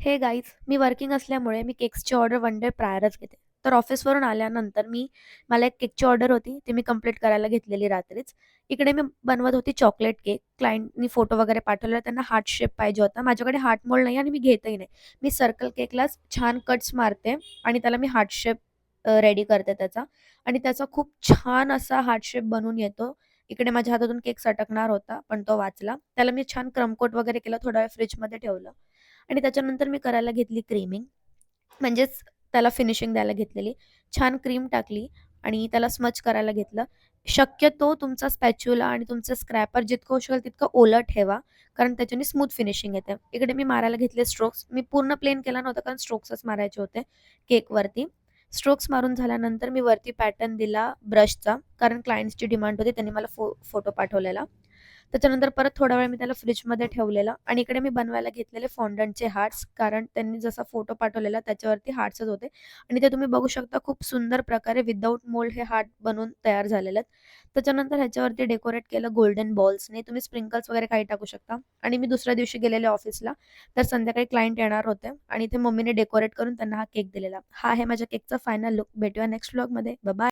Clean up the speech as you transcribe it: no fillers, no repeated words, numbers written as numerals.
हे गाईज, मी वर्किंग असल्यामुळे मी केक्सची order one day प्रायरच घेते. तर ऑफिसवरून आल्यानंतर मला एक केकची ऑर्डर होती, ती मी कंप्लीट करायला घेतलेली रात्रीच. इकडे मी बनवत होती चॉकलेट केक. क्लायंटनी फोटो वगैरे पाठवलेला, त्यांना हार्ट शेप पाहिजे होता. माझ्याकडे हार्ट मोल्ड नाही आणि मी घेतही नाही. मी सर्कल केकलाच छान कट्स मारते आणि त्याला मी हार्ट शेप रेडी करते त्याचा आणि त्याचा खूप छान असा हार्ट शेप बनून येतो. इकडे माझ्या हातातून केक सटकणार होता, पण तो वाचला. त्याला मी छान क्रम कोट वगैरे केलं, थोडा वेळ फ्रिजमध्ये ठेवलं. आणि त्याच्यानंतर मी करायला घेतली क्रीमिंग, म्हणजेच त्याला फिनिशिंग द्यायला घेतलेली. छान क्रीम टाकली आणि त्याला स्मच करायला घेतलं. शक्यतो तुमचा स्पॅच्युला आणि तुमचं स्क्रॅपर जितकं होऊ शकेल तितकं ओलं ठेवा, कारण त्याच्याने स्मूथ फिनिशिंग येते. इकडे मी मारायला घेतले स्ट्रोक्स. मी पूर्ण प्लेन केला नव्हता, कारण स्ट्रोक्सच मारायचे होते केकवरती. स्ट्रोक्स मारून झाल्यानंतर मी वरती पॅटर्न दिला ब्रशचा, कारण क्लायंट्सची डिमांड होती. त्यांनी मला फोटो पाठवलेला. त्याच्यानंतर परत थोडा वेळ मी त्याला फ्रिजमध्ये ठेवलेलं आणि इकडे मी बनवायला घेतलेले फॉन्डंटचे हार्ट्स, कारण त्यांनी जसा फोटो पाठवलेला त्याच्यावरती हार्ट्सच होते आणि ते तुम्ही बघू शकता खूप सुंदर प्रकारे विदाऊट मोल्ड हे हार्ट बनवून तयार झालेले आहेत. त्याच्यानंतर ह्याच्यावरती डेकोरेट केलं गोल्डन बॉल्सने. तुम्ही स्प्रिंकल्स वगैरे काही टाकू शकता. आणि मी दुसऱ्या दिवशी गेलेले ऑफिसला, तर संध्याकाळी क्लायंट येणार होते आणि इथे मम्मीने डेकोरेट करून त्यांना हा केक दिलेला. हा आहे माझ्या केकचा फायनल लुक. भेटूया नेक्स्ट व्लॉगमध्ये. बाय.